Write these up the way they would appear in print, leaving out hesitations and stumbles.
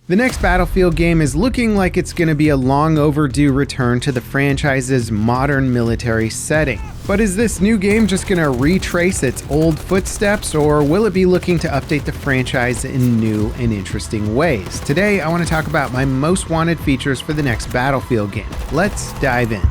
The next Battlefield game is looking like it's going to be a long overdue return to the franchise's modern military setting. But is this new game just going to retrace its old footsteps, or will it be looking to update the franchise in new and interesting ways? Today, I want to talk about my most wanted features for the next Battlefield game. Let's dive in.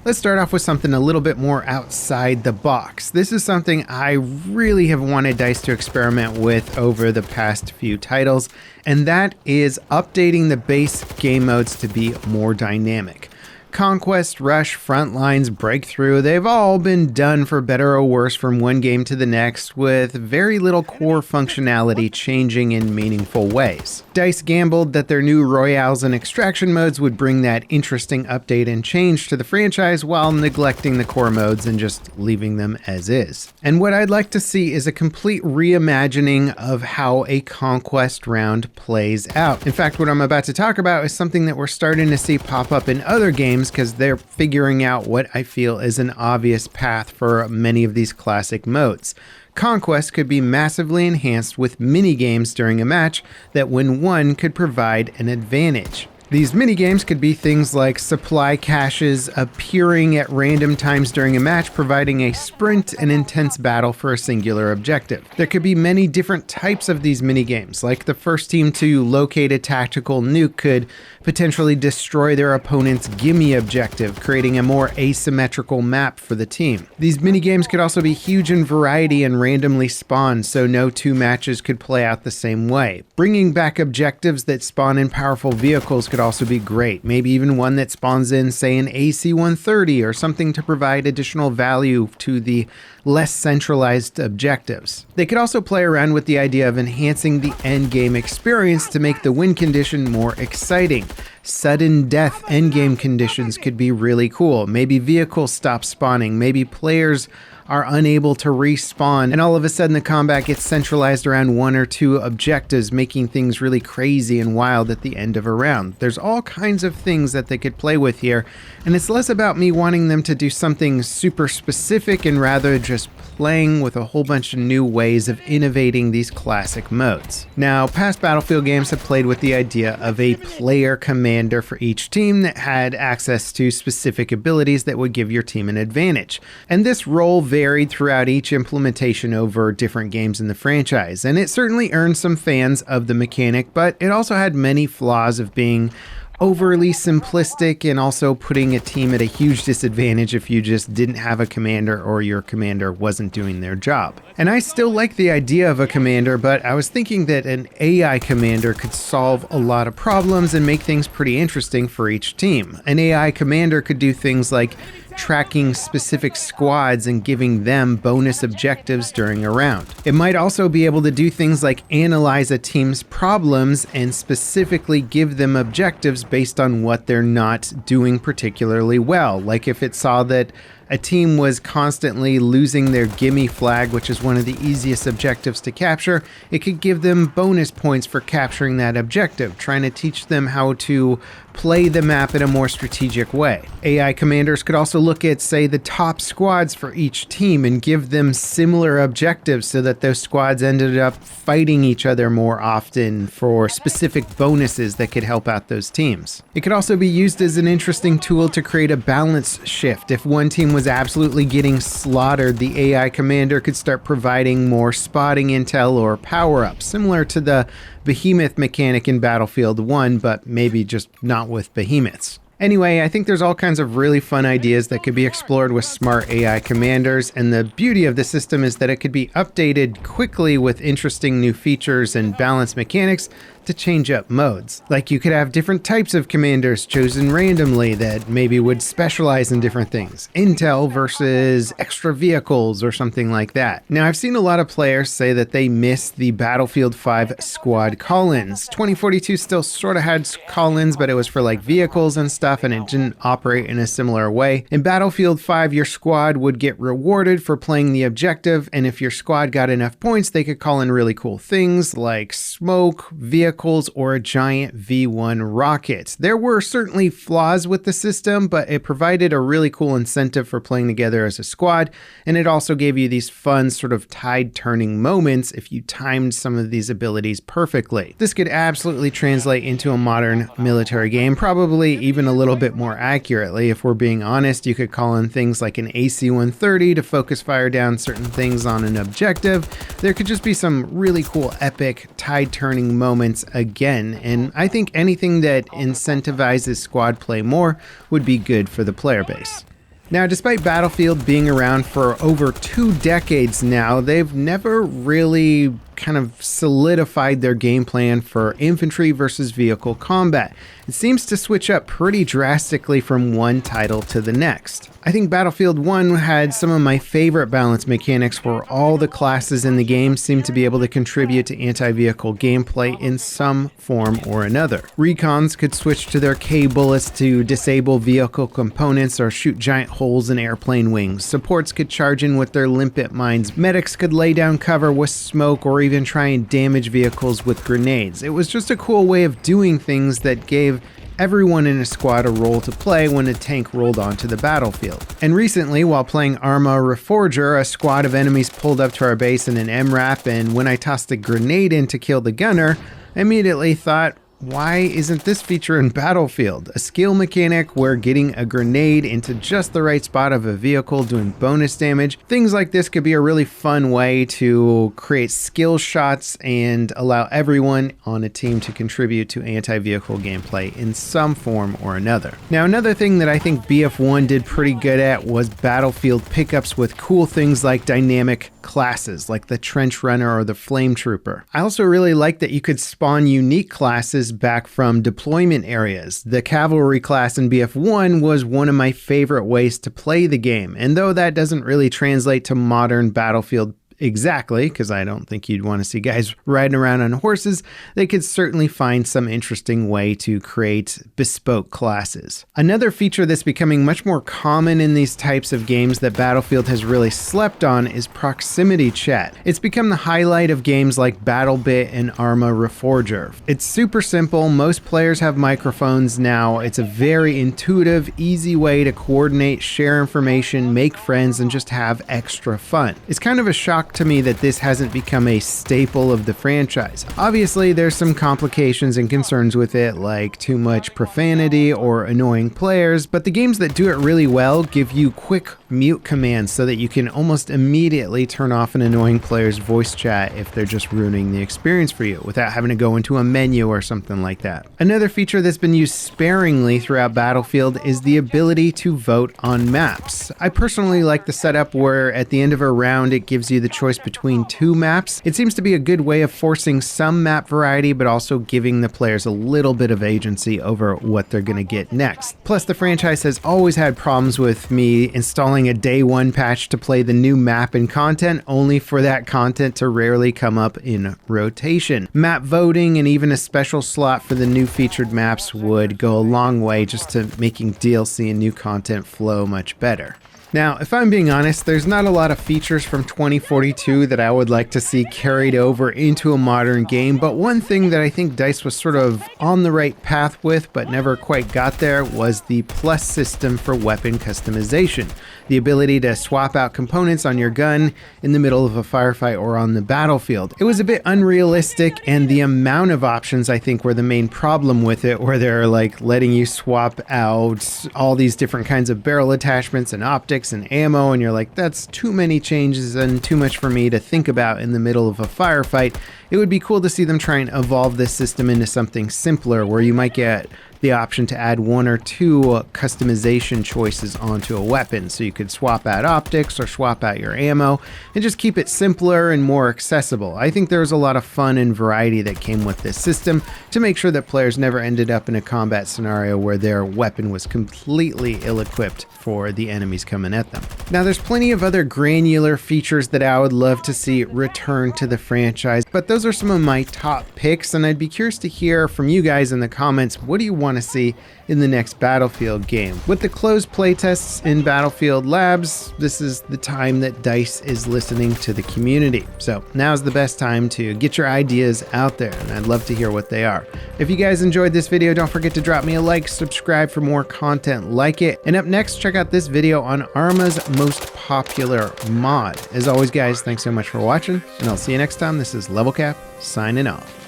Let's start off with something a little bit more outside the box. This is something I really have wanted DICE to experiment with over the past few titles, and that is updating the base game modes to be more dynamic. Conquest, Rush, Frontlines, Breakthrough, they've all been done for better or worse from one game to the next, with very little core functionality changing in meaningful ways. DICE gambled that their new Royales and Extraction modes would bring that interesting update and change to the franchise while neglecting the core modes and just leaving them as is. And what I'd like to see is a complete reimagining of how a Conquest round plays out. In fact, what I'm about to talk about is something that we're starting to see pop up in other games, because they're figuring out what I feel is an obvious path for many of these classic modes. Conquest could be massively enhanced with mini-games during a match that, when won, could provide an advantage. These mini-games could be things like supply caches appearing at random times during a match, providing a sprint and intense battle for a singular objective. There could be many different types of these mini-games, like the first team to locate a tactical nuke could potentially destroy their opponent's gimme objective, creating a more asymmetrical map for the team. These mini-games could also be huge in variety and randomly spawned, so no two matches could play out the same way. Bringing back objectives that spawn in powerful vehicles could also be great, maybe even one that spawns in, say, an AC-130 or something to provide additional value to the less centralized objectives. They could also play around with the idea of enhancing the endgame experience to make the win condition more exciting. Sudden death endgame conditions could be really cool. Maybe vehicles stop spawning, maybe players are unable to respawn, and all of a sudden the combat gets centralized around one or two objectives, making things really crazy and wild at the end of a round. There's all kinds of things that they could play with here, and it's less about me wanting them to do something super specific and rather just playing with a whole bunch of new ways of innovating these classic modes. Now, past Battlefield games have played with the idea of a player commander for each team that had access to specific abilities that would give your team an advantage. And this role varied throughout each implementation over different games in the franchise, and it certainly earned some fans of the mechanic, but it also had many flaws of being overly simplistic and also putting a team at a huge disadvantage if you just didn't have a commander or your commander wasn't doing their job. And I still like the idea of a commander, but I was thinking that an AI commander could solve a lot of problems and make things pretty interesting for each team. An AI commander could do things like tracking specific squads and giving them bonus objectives during a round. It might also be able to do things like analyze a team's problems and specifically give them objectives based on what they're not doing particularly well. Like if it saw that a team was constantly losing their gimme flag, which is one of the easiest objectives to capture, it could give them bonus points for capturing that objective, trying to teach them how to play the map in a more strategic way. AI commanders could also look at, say, the top squads for each team and give them similar objectives so that those squads ended up fighting each other more often for specific bonuses that could help out those teams. It could also be used as an interesting tool to create a balance shift. If one team was absolutely getting slaughtered, the AI commander could start providing more spotting intel or power-ups, similar to the behemoth mechanic in Battlefield 1, but maybe just not with behemoths. Anyway, I think there's all kinds of really fun ideas that could be explored with smart AI commanders, and the beauty of the system is that it could be updated quickly with interesting new features and balanced mechanics to change up modes. Like you could have different types of commanders chosen randomly that maybe would specialize in different things. Intel versus extra vehicles or something like that. Now, I've seen a lot of players say that they miss the Battlefield 5 squad call-ins. 2042 still sort of had call-ins, but it was for like vehicles and stuff. stuff, and it didn't operate in a similar way. In Battlefield 5, your squad would get rewarded for playing the objective, and if your squad got enough points, they could call in really cool things like smoke, vehicles, or a giant V1 rocket. There were certainly flaws with the system, but it provided a really cool incentive for playing together as a squad, and it also gave you these fun sort of tide-turning moments if you timed some of these abilities perfectly. This could absolutely translate into a modern military game, probably even a little bit more accurately. If we're being honest, you could call in things like an AC-130 to focus fire down certain things on an objective. There could just be some really cool, epic, tide-turning moments again, and I think anything that incentivizes squad play more would be good for the player base. Now, despite Battlefield being around for over 2 decades now, they've never really kind of solidified their game plan for infantry versus vehicle combat. It seems to switch up pretty drastically from one title to the next. I think Battlefield 1 had some of my favorite balance mechanics where all the classes in the game seemed to be able to contribute to anti-vehicle gameplay in some form or another. Recons could switch to their K bullets to disable vehicle components or shoot giant holes in airplane wings. Supports could charge in with their limpet mines. Medics could lay down cover with smoke or even try and damage vehicles with grenades. It was just a cool way of doing things that gave everyone in a squad a role to play when a tank rolled onto the battlefield. And recently, while playing Arma Reforger, a squad of enemies pulled up to our base in an MRAP, and when I tossed a grenade in to kill the gunner, I immediately thought, why isn't this feature in Battlefield? A skill mechanic where getting a grenade into just the right spot of a vehicle doing bonus damage. Things like this could be a really fun way to create skill shots and allow everyone on a team to contribute to anti-vehicle gameplay in some form or another. Now, another thing that I think BF1 did pretty good at was Battlefield pickups with cool things like dynamic classes, like the Trench Runner or the Flame Trooper. I also really like that you could spawn unique classes back from deployment areas. The Cavalry class in BF1 was one of my favorite ways to play the game, and though that doesn't really translate to modern Battlefield exactly, because I don't think you'd want to see guys riding around on horses, they could certainly find some interesting way to create bespoke classes. Another feature that's becoming much more common in these types of games that Battlefield has really slept on is proximity chat. It's become the highlight of games like BattleBit and Arma Reforger. It's super simple. Most players have microphones now. It's a very intuitive, easy way to coordinate, share information, make friends, and just have extra fun. It's kind of a shock to me that this hasn't become a staple of the franchise. Obviously, there's some complications and concerns with it, like too much profanity or annoying players, but the games that do it really well give you quick mute commands so that you can almost immediately turn off an annoying player's voice chat if they're just ruining the experience for you without having to go into a menu or something like that. Another feature that's been used sparingly throughout Battlefield is the ability to vote on maps. I personally like the setup where at the end of a round it gives you the choice between 2 maps. It seems to be a good way of forcing some map variety, but also giving the players a little bit of agency over what they're going to get next. Plus, the franchise has always had problems with me installing a day 1 patch to play the new map and content, only for that content to rarely come up in rotation. Map voting and even a special slot for the new featured maps would go a long way just to making DLC and new content flow much better. Now, if I'm being honest, there's not a lot of features from 2042 that I would like to see carried over into a modern game, but one thing that I think DICE was sort of on the right path with but never quite got there was the plus system for weapon customization. The ability to swap out components on your gun in the middle of a firefight or on the battlefield. It was a bit unrealistic, and the amount of options I think were the main problem with it, where they're like letting you swap out all these different kinds of barrel attachments and optics and ammo, and you're like, that's too many changes and too much for me to think about in the middle of a firefight. It would be cool to see them try and evolve this system into something simpler, where you might get the option to add 1 or 2 customization choices onto a weapon, so you could swap out optics or swap out your ammo and just keep it simpler and more accessible. I think there was a lot of fun and variety that came with this system to make sure that players never ended up in a combat scenario where their weapon was completely ill-equipped for the enemies coming at them. Now, there's plenty of other granular features that I would love to see return to the franchise, but those are some of my top picks, and I'd be curious to hear from you guys in the comments, what do you want want to see in the next Battlefield game. With the closed playtests in Battlefield Labs, this is the time that DICE is listening to the community. So now's the best time to get your ideas out there, and I'd love to hear what they are. If you guys enjoyed this video, don't forget to drop me a like, subscribe for more content like it, and up next, check out this video on Arma's most popular mod. As always, guys, thanks so much for watching, and I'll see you next time. This is Level Cap, signing off.